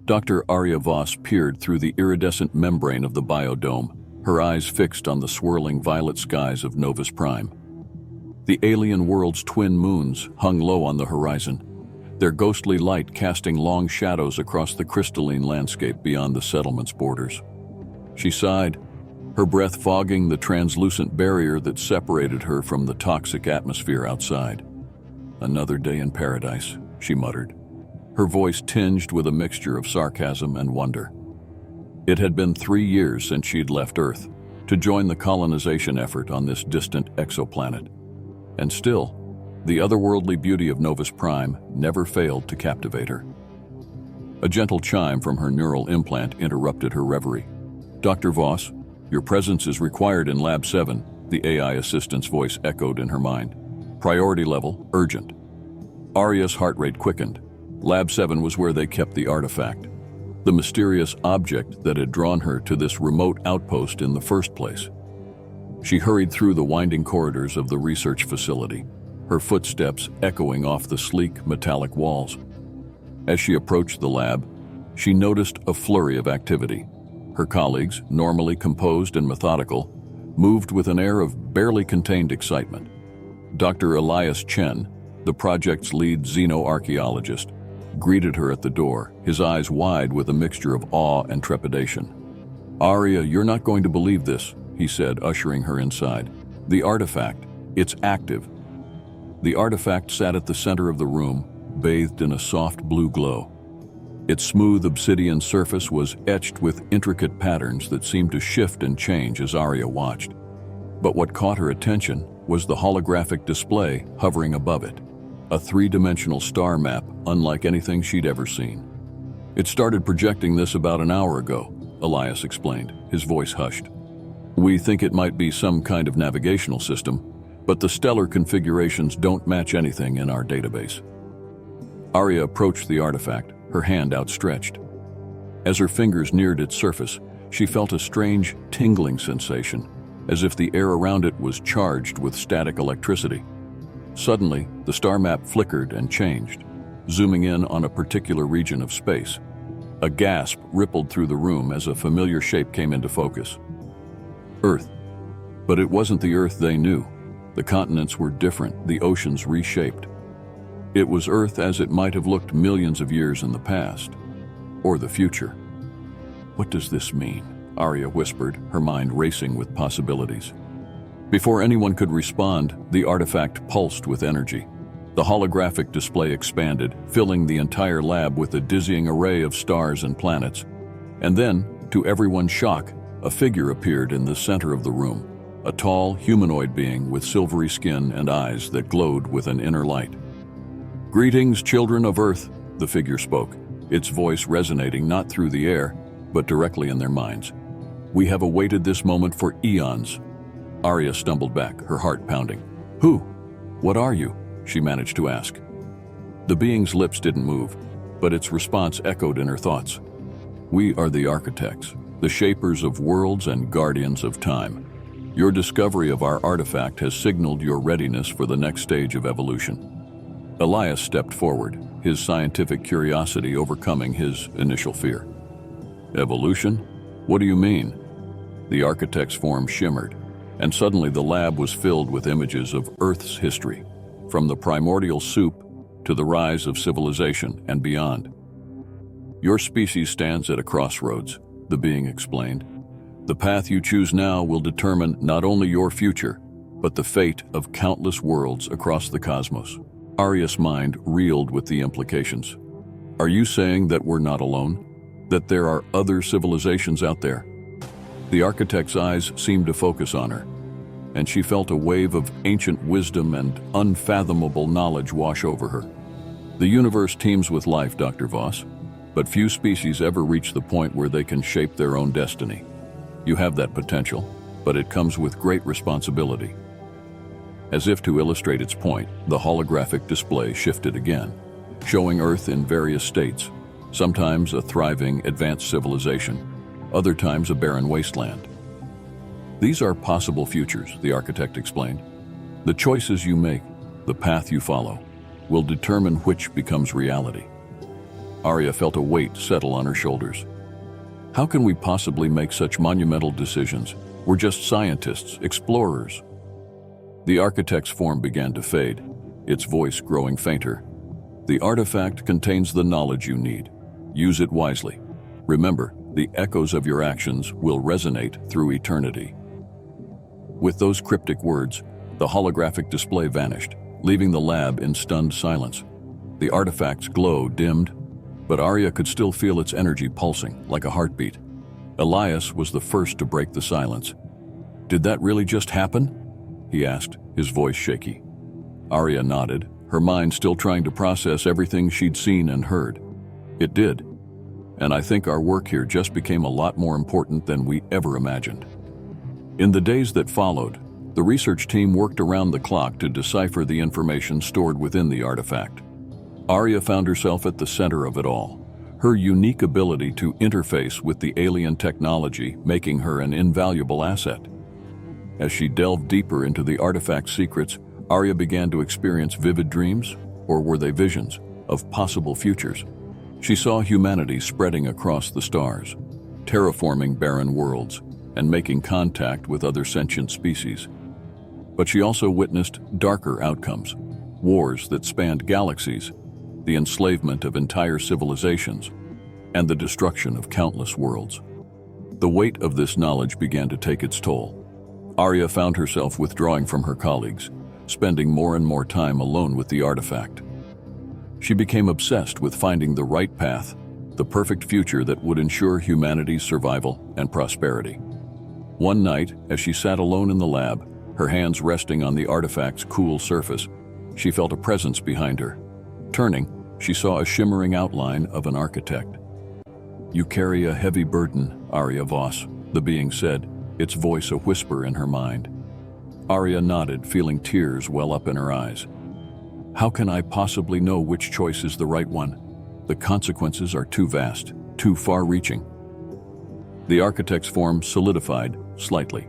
Dr. Aria Voss peered through the iridescent membrane of the biodome, her eyes fixed on the swirling violet skies of Novus Prime. The alien world's twin moons hung low on the horizon, their ghostly light casting long shadows across the crystalline landscape beyond the settlement's borders. She sighed, her breath fogging the translucent barrier that separated her from the toxic atmosphere outside. "Another day in paradise," she muttered, her voice tinged with a mixture of sarcasm and wonder. It had been 3 years since she'd left Earth to join the colonization effort on this distant exoplanet. And still, the otherworldly beauty of Novus Prime never failed to captivate her. A gentle chime from her neural implant interrupted her reverie. "Dr. Voss, your presence is required in Lab 7, the AI assistant's voice echoed in her mind. "Priority level, urgent." Aria's heart rate quickened. Lab 7 was where they kept the artifact, the mysterious object that had drawn her to this remote outpost in the first place. She hurried through the winding corridors of the research facility, her footsteps echoing off the sleek, metallic walls. As she approached the lab, she noticed a flurry of activity. Her colleagues, normally composed and methodical, moved with an air of barely contained excitement. Dr. Elias Chen, the project's lead xenoarchaeologist, greeted her at the door, his eyes wide with a mixture of awe and trepidation. "Aria, you're not going to believe this," he said, ushering her inside. "The artifact, it's active." The artifact sat at the center of the room, bathed in a soft blue glow. Its smooth obsidian surface was etched with intricate patterns that seemed to shift and change as Aria watched. But what caught her attention was the holographic display hovering above it, a three-dimensional star map unlike anything she'd ever seen. "It started projecting this about an hour ago," Elias explained, his voice hushed. "We think it might be some kind of navigational system, but the stellar configurations don't match anything in our database." Aria approached the artifact, her hand outstretched. As her fingers neared its surface, she felt a strange, tingling sensation, as if the air around it was charged with static electricity. Suddenly, the star map flickered and changed, zooming in on a particular region of space. A gasp rippled through the room as a familiar shape came into focus. Earth. But it wasn't the Earth they knew. The continents were different, the oceans reshaped. It was Earth as it might have looked millions of years in the past, or the future. "What does this mean?" Aria whispered, her mind racing with possibilities. Before anyone could respond, the artifact pulsed with energy. The holographic display expanded, filling the entire lab with a dizzying array of stars and planets. And then, to everyone's shock, a figure appeared in the center of the room, a tall, humanoid being with silvery skin and eyes that glowed with an inner light. "Greetings, children of Earth," the figure spoke, its voice resonating not through the air, but directly in their minds. "We have awaited this moment for eons." Aria stumbled back, her heart pounding. "Who? What are you?" she managed to ask. The being's lips didn't move, but its response echoed in her thoughts. "We are the architects, the shapers of worlds and guardians of time. Your discovery of our artifact has signaled your readiness for the next stage of evolution." Elias stepped forward, his scientific curiosity overcoming his initial fear. "Evolution? What do you mean?" The architect's form shimmered, and suddenly the lab was filled with images of Earth's history, from the primordial soup to the rise of civilization and beyond. "Your species stands at a crossroads," the being explained. "The path you choose now will determine not only your future, but the fate of countless worlds across the cosmos." Aria's mind reeled with the implications. "Are you saying that we're not alone? That there are other civilizations out there?" The architect's eyes seemed to focus on her, and she felt a wave of ancient wisdom and unfathomable knowledge wash over her. "The universe teems with life, Dr. Voss, but few species ever reach the point where they can shape their own destiny. You have that potential, but it comes with great responsibility." As if to illustrate its point, the holographic display shifted again, showing Earth in various states, sometimes a thriving, advanced civilization, other times a barren wasteland. "These are possible futures," the architect explained. "The choices you make, the path you follow, will determine which becomes reality." Aria felt a weight settle on her shoulders. How can we possibly make such monumental decisions? We're just scientists, explorers. The architect's form began to fade, its voice growing fainter. The artifact contains the knowledge you need. Use it wisely. Remember, the echoes of your actions will resonate through eternity. With those cryptic words, the holographic display vanished, leaving the lab in stunned silence. The artifact's glow dimmed, but Aria could still feel its energy pulsing like a heartbeat. Elias was the first to break the silence. "Did that really just happen?" he asked, his voice shaky. Aria nodded, her mind still trying to process everything she'd seen and heard. "It did. And I think our work here just became a lot more important than we ever imagined." In the days that followed, the research team worked around the clock to decipher the information stored within the artifact. Aria found herself at the center of it all, her unique ability to interface with the alien technology making her an invaluable asset. As she delved deeper into the artifact's secrets, Aria began to experience vivid dreams, or were they visions, of possible futures. She saw humanity spreading across the stars, terraforming barren worlds, and making contact with other sentient species. But she also witnessed darker outcomes, wars that spanned galaxies, the enslavement of entire civilizations, and the destruction of countless worlds. The weight of this knowledge began to take its toll. Aria found herself withdrawing from her colleagues, spending more and more time alone with the artifact. She became obsessed with finding the right path, the perfect future that would ensure humanity's survival and prosperity. One night, as she sat alone in the lab, her hands resting on the artifact's cool surface, she felt a presence behind her. Turning, she saw a shimmering outline of an architect. "You carry a heavy burden, Aria Voss," the being said, its voice a whisper in her mind. Aria nodded, feeling tears well up in her eyes. "How can I possibly know which choice is the right one? The consequences are too vast, too far-reaching." The architect's form solidified slightly,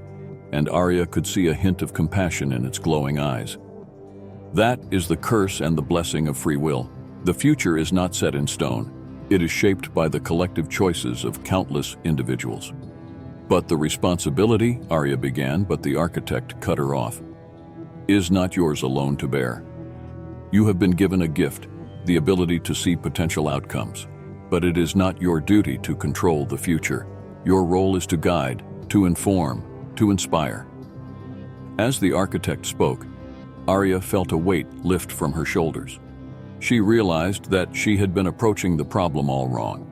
and Aria could see a hint of compassion in its glowing eyes. "That is the curse and the blessing of free will. The future is not set in stone. It is shaped by the collective choices of countless individuals." "But the responsibility," Aria began, but the architect cut her off, "is not yours alone to bear. You have been given a gift, the ability to see potential outcomes, but it is not your duty to control the future. Your role is to guide, to inform, to inspire." As the architect spoke, Aria felt a weight lift from her shoulders. She realized that she had been approaching the problem all wrong.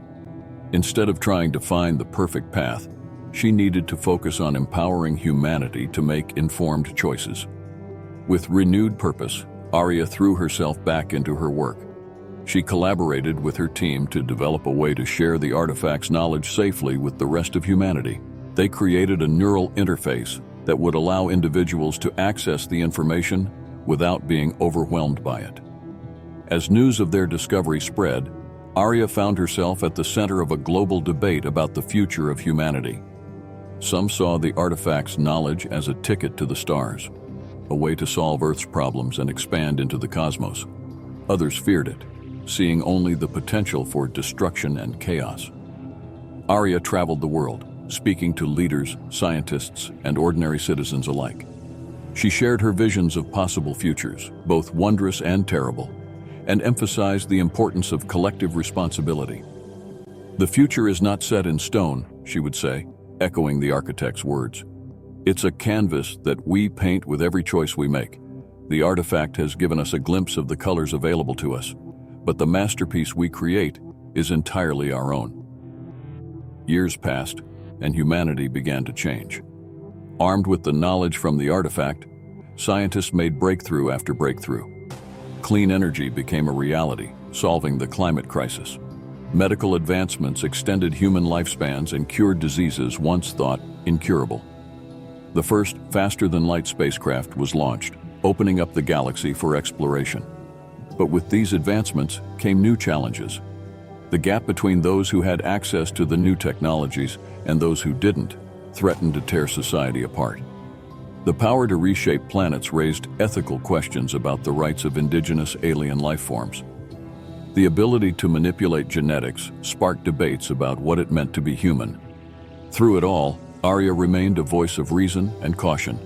Instead of trying to find the perfect path, she needed to focus on empowering humanity to make informed choices. With renewed purpose, Aria threw herself back into her work. She collaborated with her team to develop a way to share the artifact's knowledge safely with the rest of humanity. They created a neural interface that would allow individuals to access the information without being overwhelmed by it. As news of their discovery spread, Aria found herself at the center of a global debate about the future of humanity. Some saw the artifact's knowledge as a ticket to the stars, a way to solve Earth's problems and expand into the cosmos. Others feared it, seeing only the potential for destruction and chaos. Aria traveled the world, speaking to leaders, scientists, and ordinary citizens alike. She shared her visions of possible futures, both wondrous and terrible, and emphasized the importance of collective responsibility. "The future is not set in stone," she would say, echoing the architect's words. "It's a canvas that we paint with every choice we make. The artifact has given us a glimpse of the colors available to us, but the masterpiece we create is entirely our own." Years passed, and humanity began to change. Armed with the knowledge from the artifact, scientists made breakthrough after breakthrough. Clean energy became a reality, solving the climate crisis. Medical advancements extended human lifespans and cured diseases once thought incurable. The first faster-than-light spacecraft was launched, opening up the galaxy for exploration. But with these advancements came new challenges. The gap between those who had access to the new technologies and those who didn't threatened to tear society apart. The power to reshape planets raised ethical questions about the rights of indigenous alien life forms. The ability to manipulate genetics sparked debates about what it meant to be human. Through it all, Aria remained a voice of reason and caution.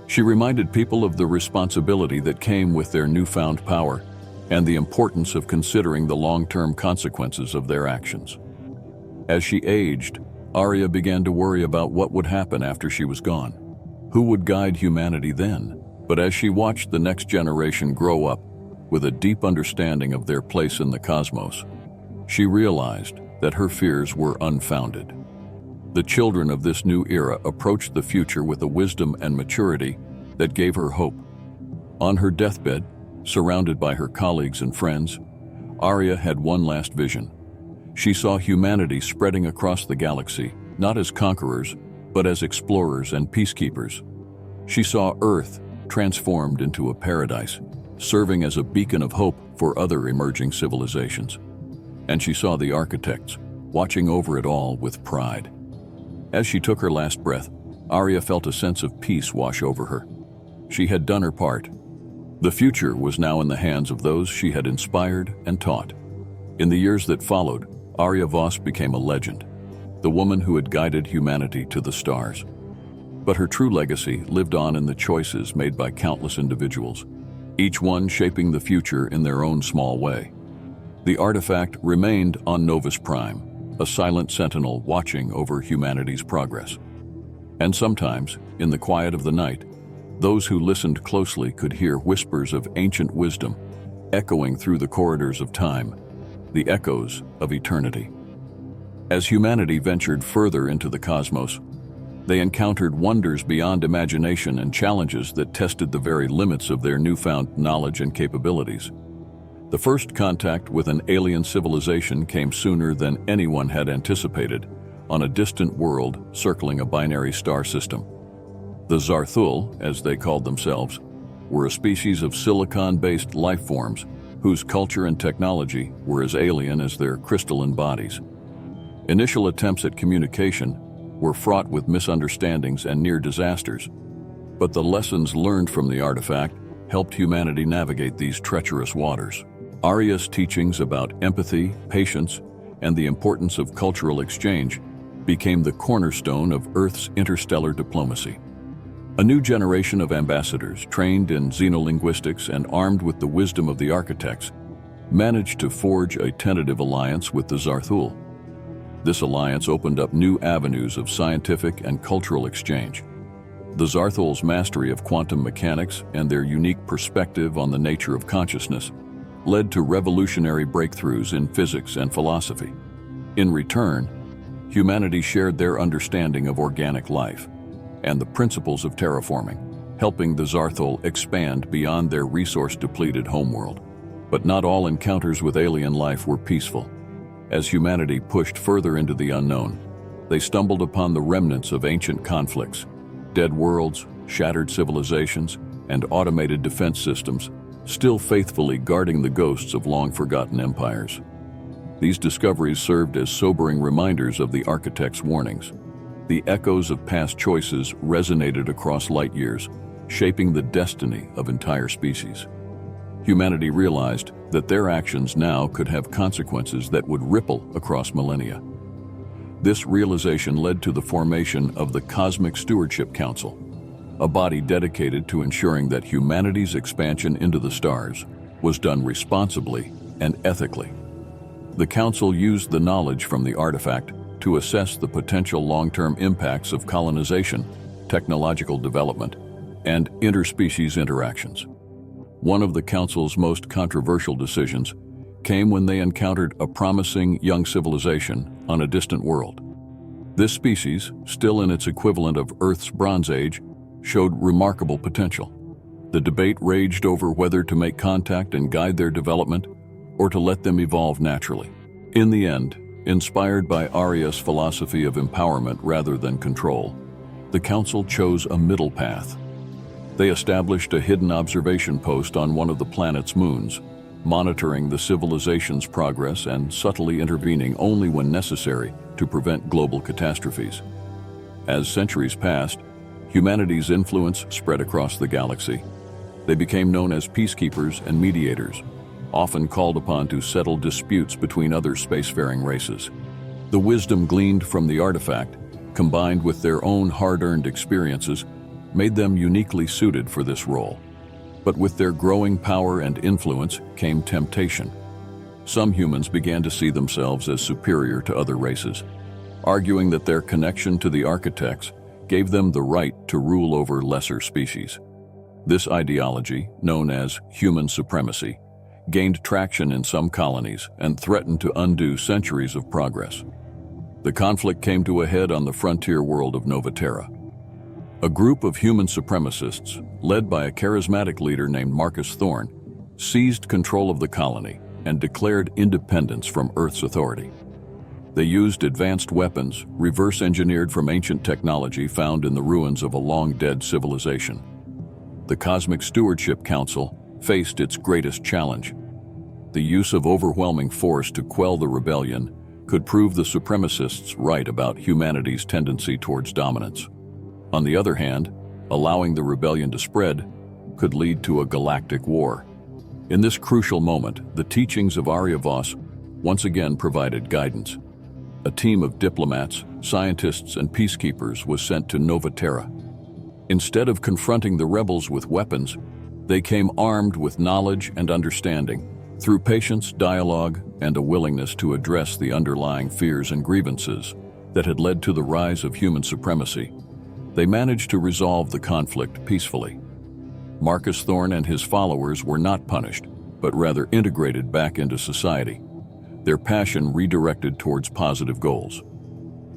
She reminded people of the responsibility that came with their newfound power and the importance of considering the long-term consequences of their actions. As she aged, Aria began to worry about what would happen after she was gone. Who would guide humanity then? But as she watched the next generation grow up with a deep understanding of their place in the cosmos, she realized that her fears were unfounded. The children of this new era approached the future with a wisdom and maturity that gave her hope. On her deathbed, surrounded by her colleagues and friends, Aria had one last vision. She saw humanity spreading across the galaxy, not as conquerors, but as explorers and peacekeepers. She saw Earth transformed into a paradise, serving as a beacon of hope for other emerging civilizations. And she saw the architects watching over it all with pride. As she took her last breath, Aria felt a sense of peace wash over her. She had done her part. The future was now in the hands of those she had inspired and taught. In the years that followed, Aria Voss became a legend, the woman who had guided humanity to the stars. But her true legacy lived on in the choices made by countless individuals, each one shaping the future in their own small way. The artifact remained on Novus Prime, a silent sentinel watching over humanity's progress. And sometimes, in the quiet of the night, those who listened closely could hear whispers of ancient wisdom echoing through the corridors of time, the echoes of eternity. As humanity ventured further into the cosmos, they encountered wonders beyond imagination and challenges that tested the very limits of their newfound knowledge and capabilities. The first contact with an alien civilization came sooner than anyone had anticipated, on a distant world circling a binary star system. The Zarthul, as they called themselves, were a species of silicon-based life forms whose culture and technology were as alien as their crystalline bodies. Initial attempts at communication were fraught with misunderstandings and near disasters, but the lessons learned from the artifact helped humanity navigate these treacherous waters. Aria's teachings about empathy, patience, and the importance of cultural exchange became the cornerstone of Earth's interstellar diplomacy. A new generation of ambassadors, trained in xenolinguistics and armed with the wisdom of the architects, managed to forge a tentative alliance with the Zarthul. This alliance opened up new avenues of scientific and cultural exchange. The Zarthul's mastery of quantum mechanics and their unique perspective on the nature of consciousness led to revolutionary breakthroughs in physics and philosophy. In return, humanity shared their understanding of organic life and the principles of terraforming, helping the Zarthul expand beyond their resource-depleted homeworld. But not all encounters with alien life were peaceful. As humanity pushed further into the unknown, they stumbled upon the remnants of ancient conflicts, dead worlds, shattered civilizations, and automated defense systems, still faithfully guarding the ghosts of long-forgotten empires. These discoveries served as sobering reminders of the architect's warnings. The echoes of past choices resonated across light years, shaping the destiny of entire species. Humanity realized that their actions now could have consequences that would ripple across millennia. This realization led to the formation of the Cosmic Stewardship Council, a body dedicated to ensuring that humanity's expansion into the stars was done responsibly and ethically. The Council used the knowledge from the artifact to assess the potential long-term impacts of colonization, technological development, and interspecies interactions. One of the Council's most controversial decisions came when they encountered a promising young civilization on a distant world. This species, still in its equivalent of Earth's Bronze Age, showed remarkable potential. The debate raged over whether to make contact and guide their development or to let them evolve naturally. In the end, inspired by Aria's philosophy of empowerment rather than control, the Council chose a middle path. They established a hidden observation post on one of the planet's moons, monitoring the civilization's progress and subtly intervening only when necessary to prevent global catastrophes. As centuries passed, humanity's influence spread across the galaxy. They became known as peacekeepers and mediators, often called upon to settle disputes between other spacefaring races. The wisdom gleaned from the artifact, combined with their own hard-earned experiences, made them uniquely suited for this role. But with their growing power and influence came temptation. Some humans began to see themselves as superior to other races, arguing that their connection to the architects gave them the right to rule over lesser species. This ideology, known as human supremacy, gained traction in some colonies and threatened to undo centuries of progress. The conflict came to a head on the frontier world of Nova Terra. A group of human supremacists, led by a charismatic leader named Marcus Thorne, seized control of the colony and declared independence from Earth's authority. They used advanced weapons, reverse-engineered from ancient technology found in the ruins of a long-dead civilization. The Cosmic Stewardship Council faced its greatest challenge. The use of overwhelming force to quell the rebellion could prove the supremacists right about humanity's tendency towards dominance. On the other hand, allowing the rebellion to spread could lead to a galactic war. In this crucial moment, the teachings of Aria Voss once again provided guidance. A team of diplomats, scientists, and peacekeepers was sent to Nova Terra. Instead of confronting the rebels with weapons, they came armed with knowledge and understanding. Through patience, dialogue, and a willingness to address the underlying fears and grievances that had led to the rise of human supremacy, they managed to resolve the conflict peacefully. Marcus Thorne and his followers were not punished, but rather integrated back into society, their passion redirected towards positive goals.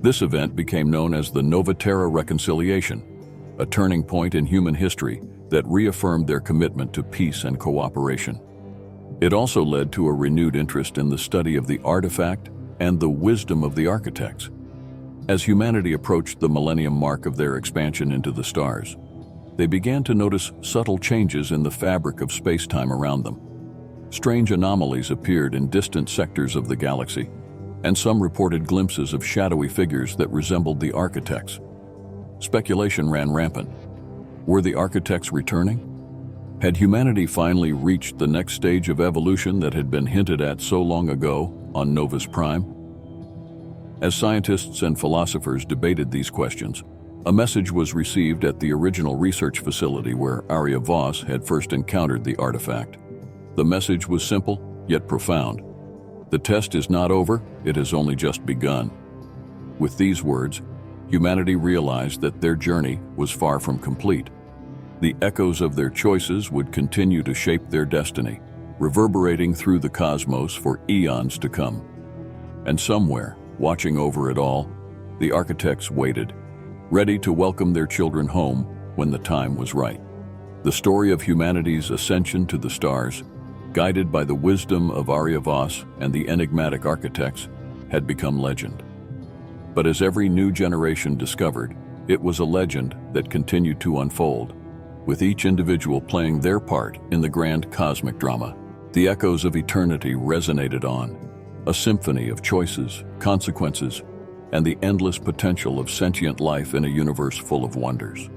This event became known as the Nova Terra Reconciliation, a turning point in human history that reaffirmed their commitment to peace and cooperation. It also led to a renewed interest in the study of the artifact and the wisdom of the architects. As humanity approached the millennium mark of their expansion into the stars, they began to notice subtle changes in the fabric of space-time around them. Strange anomalies appeared in distant sectors of the galaxy, and some reported glimpses of shadowy figures that resembled the architects. Speculation ran rampant. Were the architects returning? Had humanity finally reached the next stage of evolution that had been hinted at so long ago on Novus Prime? As scientists and philosophers debated these questions, a message was received at the original research facility where Aria Voss had first encountered the artifact. The message was simple, yet profound. The test is not over, it has only just begun. With these words, humanity realized that their journey was far from complete. The echoes of their choices would continue to shape their destiny, reverberating through the cosmos for eons to come. And somewhere, watching over it all, the architects waited, ready to welcome their children home when the time was right. The story of humanity's ascension to the stars, guided by the wisdom of Aria Voss and the enigmatic architects, had become legend. But as every new generation discovered, it was a legend that continued to unfold, with each individual playing their part in the grand cosmic drama. The echoes of eternity resonated on, a symphony of choices, consequences, and the endless potential of sentient life in a universe full of wonders.